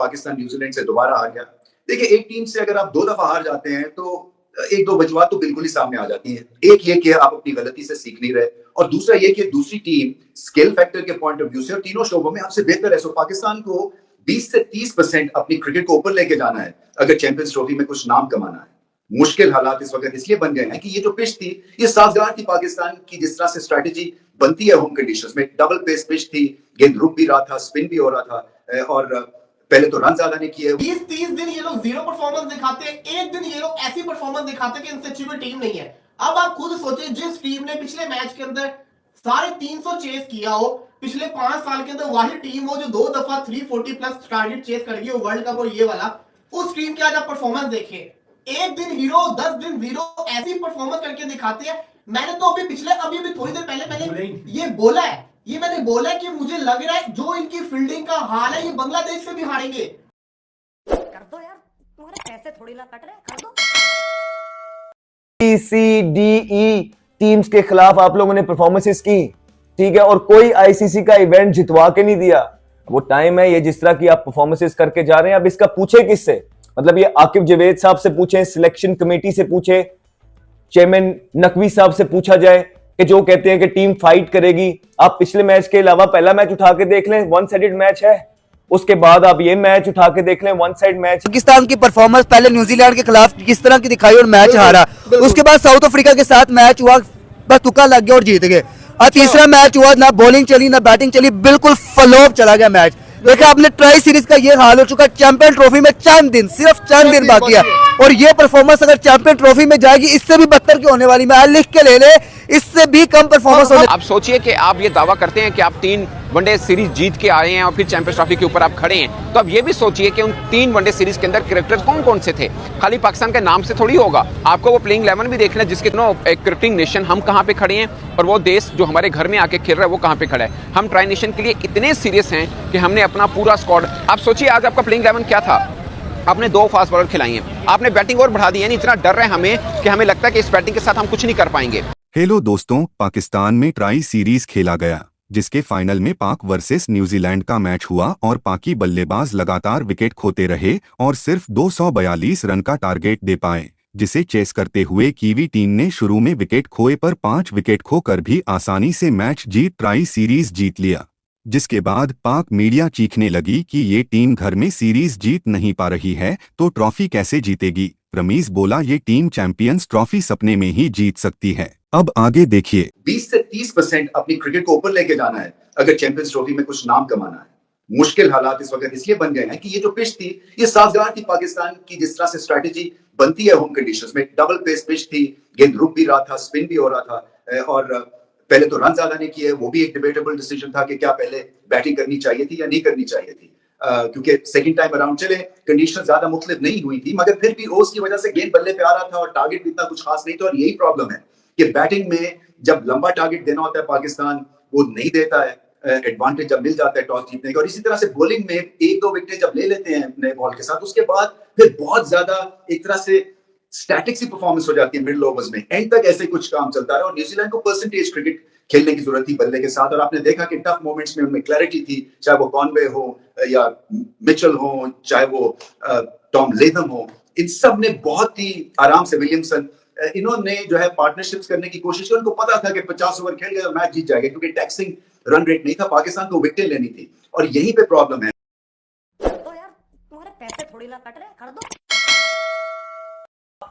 Pakistan New Zealand से दोबारा हार गया। देखिए, एक टीम से अगर आप 2 दफा हार जाते हैं तो 1-2 वजूहात तो बिल्कुल ही सामने आ जाती हैं। एक ये कि आप अपनी गलती से सीख नहीं रहे और दूसरा ये कि दूसरी टीम स्किल फैक्टर के पॉइंट ऑफ व्यू से और तीनों शोबों में आपसे बेहतर है। सो पाकिस्तान को 20 से 30% अपनी क्रिकेट को ऊपर लेके जाना है अगर चैंपियंस ट्रॉफी में कुछ नाम कमाना है। मुश्किल हालात इस वक्त इसलिए बन गए हैं कि ये जो पिच थी, ये साजगार थी पाकिस्तान की। जिस तरह से स्ट्रैटेजी बनती है होम कंडीशंस में, डबल पेस पिच थी, गेंद रुक भी रहा था, स्पिन भी हो रहा था और पहले तो रन ज्यादा नहीं किए। 20-30 दिन ये लोग जीरो परफॉर्मेंस दिखाते हैं, एक दिन ये लोग ऐसी परफॉर्मेंस दिखाते हैं कि इनसे अच्छी कोई टीम नहीं है। अब आप खुद सोचिए, जिस टीम ने पिछले मैच के अंदर 350 चेस किया हो, पिछले 5 साल के अंदर वही टीम हो जो 2 दफा 340 प्लस टारगेट चेस कर गई हो, वर्ल्ड कप और ये वाला, उस टीम की आज आप परफॉर्मेंस देखिए। एक दिन हीरो, 10 दिन जीरो, ऐसी परफॉर्मेंस करके दिखाते हैं। मैंने तो अभी थोड़ी देर पहले ये बोला है, ये मैंने बोला कि मुझे लग रहा है जो इनकी फील्डिंग का हाल है, ये बांग्लादेश से भी हारेंगे। कर दो यार, तुम्हारे पैसे थोड़ी ना कट रहे, कर दो। CDE टीम्स के खिलाफ आप लोगों ने परफॉर्मेंसेस की, ठीक है, और कोई आईसीसी का इवेंट जितवा के नहीं दिया। वो टाइम है, ये जिस तरह की आप परफॉर्मेंसेस करके जा रहे हैं, अब इसका पूछे किससे? मतलब ये आकिब जावेद साहब से पूछे, सिलेक्शन कमेटी से पूछे, चेयरमैन नकवी साहब से पूछा जाए कि जो कहते हैं कि टीम फाइट करेगी। आप पिछले मैच के अलावा पहला मैच उठा के देख लें, वन साइडेड मैच है। उसके बाद आप ये मैच उठा के देख लें, वन साइड मैच। पाकिस्तान की परफॉर्मेंस पहले न्यूजीलैंड के खिलाफ किस तरह की दिखाई और मैच हारा, उसके बाद साउथ अफ्रीका के साथ मैच हुआ, बस तुक्का लग गया और जीत गए। और तीसरा मैच हुआ, ना बॉलिंग चली ना बैटिंग चली, बिल्कुल फ्लॉप चला गया मैच। देखिए आपने ट्राई सीरीज का ये हाल हो चुका, चैंपियन ट्रॉफी में सिर्फ चंद दिन बाकी है और ये परफॉर्मेंस अगर चैंपियन ट्रॉफी में जाएगी इससे भी बदतर की होने वाली। मैं लिख के ले ले, इससे भी कम परफॉर्मेंस होने। आप सोचिए कि आप ये दावा करते हैं कि आप 3 वनडे सीरीज जीत के आए हैं और फिर चैंपियंस ट्रॉफी के ऊपर आप खड़े हैं, तो अब ये भी सोचिए कि उन 3 वनडे सीरीज के अंदर क्रिकेटर्स कौन कौन से थे। खाली पाकिस्तान के नाम से थोड़ी होगा, आपको वो प्लेइंग 11 भी देखना है जिसके एक क्रिकेटिंग नेशन हम कहाँ पे खड़े हैं और वो देश जो हमारे घर में आके खेल रहा है वो कहाँ पे खड़ा है। हम ट्राई नेशन के लिए इतने सीरियस हैं कि हमने अपना पूरा स्क्वाड, आप सोचिए आज आपका प्लेइंग 11 क्या था। आपने 2 फास्ट बॉलर खिलाई हैं, आपने बैटिंग और बढ़ा दी है। इतना डर है हमें कि हमें लगता है कि इस बैटिंग के साथ हम कुछ नहीं कर पाएंगे। हेलो दोस्तों, पाकिस्तान में ट्राई सीरीज खेला गया जिसके फाइनल में पाक वर्सेस न्यूजीलैंड का मैच हुआ और पाकी बल्लेबाज लगातार विकेट खोते रहे और सिर्फ 242 रन का टारगेट दे पाए, जिसे चेस करते हुए कीवी टीम ने शुरू में विकेट खोए पर 5 विकेट खोकर भी आसानी से मैच जीत ट्राई सीरीज जीत लिया। जिसके बाद पाक मीडिया चीखने लगी कि ये टीम घर में सीरीज जीत नहीं पा रही है तो ट्रॉफी कैसे जीतेगी। रमीज बोला ये टीम चैंपियंस ट्रॉफी सपने में ही जीत सकती है। अब आगे देखिए। 20 से 30% अपनी क्रिकेट को ऊपर लेके जाना है अगर चैंपियंस ट्रॉफी में कुछ नाम कमाना है। मुश्किल हालात इस वक्त इसलिए बन गए हैं कि ये जो पिच थी, ये साजगार थी पाकिस्तान की। जिस तरह से स्ट्रैटेजी बनती है होम कंडीशंस में, डबल पेस पिच थी, गेंद रुक भी रहा था, स्पिन भी हो रहा था और पहले तो रन ज्यादा नहीं किए। वो भी एक डिबेटेबल डिसीजन था कि क्या पहले बैटिंग करनी चाहिए थी या नहीं करनी चाहिए थी, क्योंकि सेकंड टाइम अराउंड चले कंडीशन ज्यादा मुख्तलिफ नहीं हुई थी, मगर फिर भी ओस की वजह से गेंद बल्ले पे आ रहा था और टारगेट भी इतना कुछ खास नहीं था। और यही प्रॉब्लम है कि बैटिंग में जब लंबा टारगेट देना होता है पाकिस्तान वो नहीं देता है, एडवांटेज जब मिल जाता है टॉस जीतने का। और इसी तरह से बॉलिंग में 1-2 विकेट जब ले लेते हैं नए बॉल के साथ, उसके बाद फिर बहुत ज्यादा एक तरह से स्टैटिक सी परफॉर्मेंस हो जाती है मिडिल ओवर्स में। एंड तक ऐसे कुछ काम चलता रहा और न्यूजीलैंड को परसेंटेज क्रिकेट खेलने की जरूरत थी बल्ले के साथ। और आपने देखा कि टफ मोमेंट्स में उनमें क्लैरिटी थी, चाहे वो कॉनवे हो या मिचेल हो, चाहे वो टॉम लेथम हो, इन सब ने बहुत ही आराम से, विलियमसन, इन्होंने जो है पार्टनरशिप्स करने की कोशिश की। उनको पता था कि 50 ओवर खेल गए और मैच जीत जाएगा, क्योंकि टैक्सिंग रन रेट नहीं था, पाकिस्तान को विकेट लेनी थी। और यहीं पे प्रॉब्लम है। कर दो यार, तुम्हारे पैसे थोड़ी ना कट रहे, कर दो।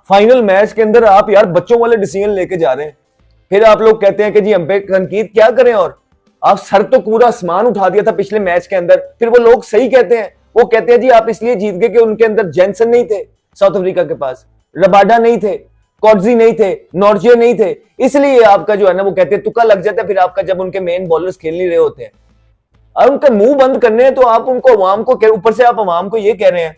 फाइनल मैच के अंदर आप यार बच्चों वाले डिसीजन लेके जा रहे हैं, फिर आप लोग कहते हैं कि जी हम पे तनकीद क्या करें। और आप सर तो पूरा आसमान उठा दिया था पिछले मैच के अंदर, फिर वो लोग सही कहते हैं, वो कहते हैं जी आप इसलिए जीत गए कि उनके अंदर जेनसन नहीं थे, साउथ अफ्रीका के पास रबाडा नहीं थे, कॉडजी नहीं थे, नॉर्जे नहीं थे, इसलिए आपका जो है ना वो कहते हैं तुक्का लग जाता है। फिर आपका जब उनके मेन बॉलर्स खेल नहीं रहे होते हैं और उनका मुंह बंद करने हैं तो आप उनको अवाम को, ऊपर से आप अवाम को ये कह रहे हैं।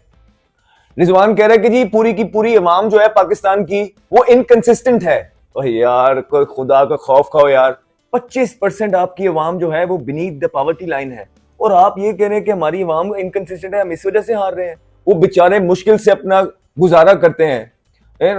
रिजवान कह रहा है कि जी पूरी की पूरी अवाम जो है पाकिस्तान की वो इनकंसिस्टेंट है। तो यार कोई खुदा का खौफ खाओ यार, 25% आपकी अवाम जो है वो बीनीथ द पॉवर्टी लाइन है और आप ये कह रहे हैं कि हमारी अवाम इनकंसिस्टेंट है, हम इस वजह से हार रहे हैं। वो बेचारे मुश्किल से अपना गुजारा करते हैं,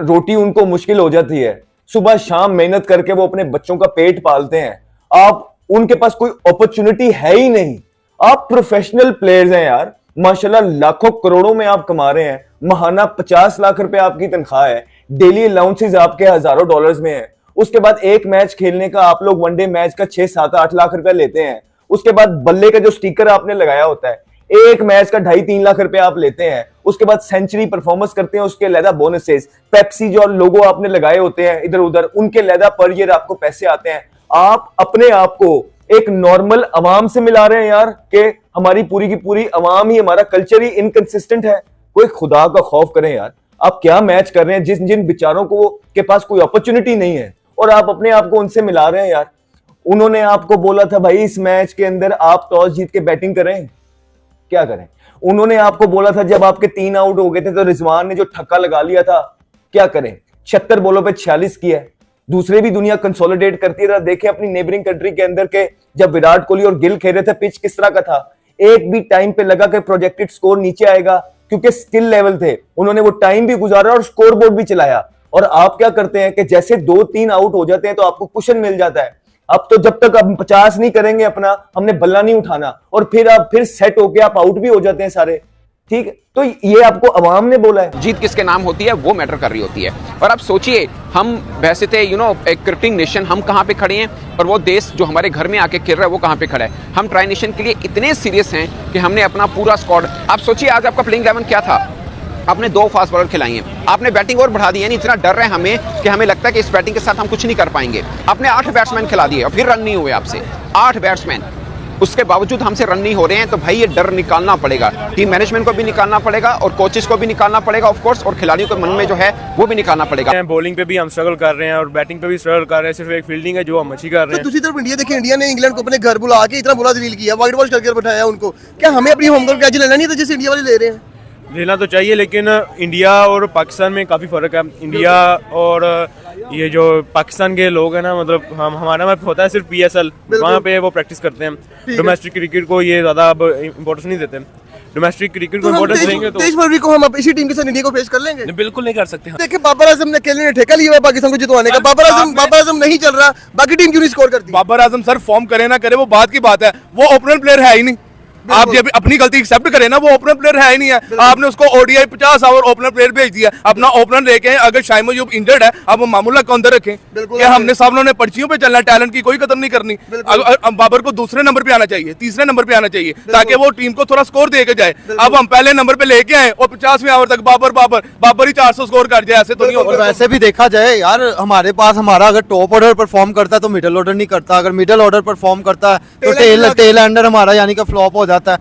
रोटी उनको मुश्किल हो जाती है, सुबह शाम मेहनत करके वो अपने बच्चों का पेट पालते हैं। आप उनके पास कोई अपॉर्चुनिटी है ही नहीं। आप प्रोफेशनल प्लेयर्स हैं यार, माशाल्लाह लाखों करोड़ों में आप कमा रहे हैं, महाना 50 लाख रुपए आपकी तनख्वाह है, डेली अलाउंसेस आपके हजारों डॉलर्स में है। उसके बाद एक मैच खेलने का आप लोग वनडे मैच का 6, 7, 8 लाख रुपया लेते हैं। उसके बाद बल्ले का जो स्टिकर आपने लगाया होता है, एक मैच का 2.5-3 लाख रुपया आप लेते हैं। उसके बाद सेंचुरी परफॉर्मेंस करते हैं, उसके लहदा बोनसेस, पेप्सी जो लोगो आपने लगाए होते हैं इधर उधर, उनके लहदा पर ईयर आपको पैसे आते हैं। आप अपने आप को एक नॉर्मल अवाम से मिला रहे हैं यार, कि हमारी पूरी की पूरी अवाम ही, हमारा कल्चर ही इनकंसिस्टेंट है। कोई खुदा का खौफ करें यार, आप क्या मैच कर रहे हैं जिन बेचारों को के पास कोई अपॉर्चुनिटी नहीं है, और आप अपने आप को उनसे मिला रहे हैं यार। उन्होंने आपको बोला था भाई इस मैच के अंदर आप टॉस जीत के बैटिंग करें, क्या करें? उन्होंने आपको बोला था जब आपके 3 आउट हो गए थे तो रिजवान ने जो ठक्का लगा लिया था, क्या करें? 76 बॉलों पे 46 किया है। दूसरे भी दुनिया कंसोलिडेट करती है। देखें अपनी नेबरिंग कंट्री के अंदर के जब विराट कोहली और गिल खेल रहे थे, पिच किस तरह का था, एक भी टाइम पे लगा कि प्रोजेक्टेड स्कोर नीचे आएगा, क्योंकि स्किल लेवल थे। उन्होंने वो टाइम भी गुजारा और स्कोर बोर्ड भी चलाया। और आप क्या करते हैं कि जैसे 2-3 आउट हो जाते हैं तो आपको कुशन मिल जाता है। अब तो जब तक अब 50 नहीं करेंगे अपना, हमने बल्ला नहीं उठाना, और फिर आप फिर सेट होके आप आउट भी हो जाते हैं सारे। ठीक है, तो ये आपको अवाम ने बोला है। जीत किसके नाम होती है वो मैटर कर रही होती है। और अब सोचिए, हम वैसे थे एक क्रिकेटिंग नेशन, हम कहाँ पे खड़े हैं, और वो देश जो हमारे घर में आके खेल रहा है वो कहाँ पे खड़ा है। हम ट्राई नेशन के लिए इतने सीरियस हैं कि हमने अपना पूरा स्क्वाड, आप सोचिए आज आपका प्लेइंग 11 क्या था। आपने 2 फास्ट बॉलर खिलाई हैं, आपने बैटिंग और बढ़ा दी है। इतना डर है हमें कि हमें लगता है कि इस बैटिंग के साथ हम कुछ नहीं कर पाएंगे। आपने 8 बैट्समैन खिला दिए और फिर रन नहीं हुए आपसे, 8 बैट्समैन, उसके बावजूद हमसे रन नहीं हो रहे हैं। तो भाई ये डर निकालना पड़ेगा, टीम मैनेजमेंट को भी निकालना पड़ेगा और कोचेस को भी निकालना पड़ेगा ऑफ कोर्स, और खिलाड़ियों के मन में जो है वो भी निकालना पड़ेगा। बॉलिंग पे भी हम स्ट्रगल कर रहे हैं और बैटिंग पे भी स्ट्रगल कर रहे हैं, सिर्फ एक फील्डिंग है जो हम अच्छी कर रहे हैं। दूसरी तरफ इंडिया देखिए, इंडिया ने इंग्लैंड को अपने घर बुला के इतना बुरा दलील किया, व्हाइट वॉश करके बैठाया उनको। क्या हमें अपनी होम ग्राउंड कैच लेना नहीं था जैसे इंडिया वाले ले रहे हैं? लेना तो चाहिए, लेकिन इंडिया और पाकिस्तान में काफ़ी फ़र्क है। इंडिया और ये जो पाकिस्तान के लोग हैं ना, मतलब हमारा में होता है सिर्फ PSL, वहाँ पे वो प्रैक्टिस करते हैं। डोमेस्टिक क्रिकेट को ये ज़्यादा अब इम्पोर्टेंस नहीं देते। डोमेस्टिक क्रिकेट को इम्पोर्टेंस देंगे तो 23 फरवरी को हम इसी टीम के साथ इंडिया को फेस कर लेंगे। बिल्कुल नहीं कर सकते। देखिए बाबर आजम ने अकेले ने ठेका लिया हुआ है पाकिस्तान को जितवाने का। बाबर आजम नहीं चल रहा, बाकी टीम क्यों नहीं स्कोर करती? बाबर आजम सर फॉर्म करे ना करे वो बात की बात है, वो ओपनर प्लेयर है ही नहीं। आप जब अपनी गलती एक्सेप्ट करें ना, वो ओपनर प्लेयर है ही नहीं है। आपने उसको ODI 50 ओवर ओपनर प्लेयर भेज दिया, अपना ओपनर लेके आए। अगर शाइम अयूब इंजर्ड है, अब वो मामूला को अंदर रखें। क्या हमने सब लोगों ने पर्चियों पे चलना, टैलेंट की कोई कदर नहीं करनी। बाबर को दूसरे नंबर पे आना चाहिए, तीसरे नंबर पे आना चाहिए, ताकि वो टीम को थोड़ा स्कोर दे के जाए। अब हम पहले नंबर पे लेके आए और 50वें ओवर तक बाबर ही 400 स्कोर कर जाए, ऐसे तो नहीं होगा। वैसे भी देखा जाए यार, हमारे पास हमारा अगर टॉप ऑर्डर परफॉर्म करता है तो मिडिल ऑर्डर नहीं करता, अगर मिडिल ऑर्डर परफॉर्म करता है तो टेल एंडर हमारा यानी कि फ्लॉप हो जाता है।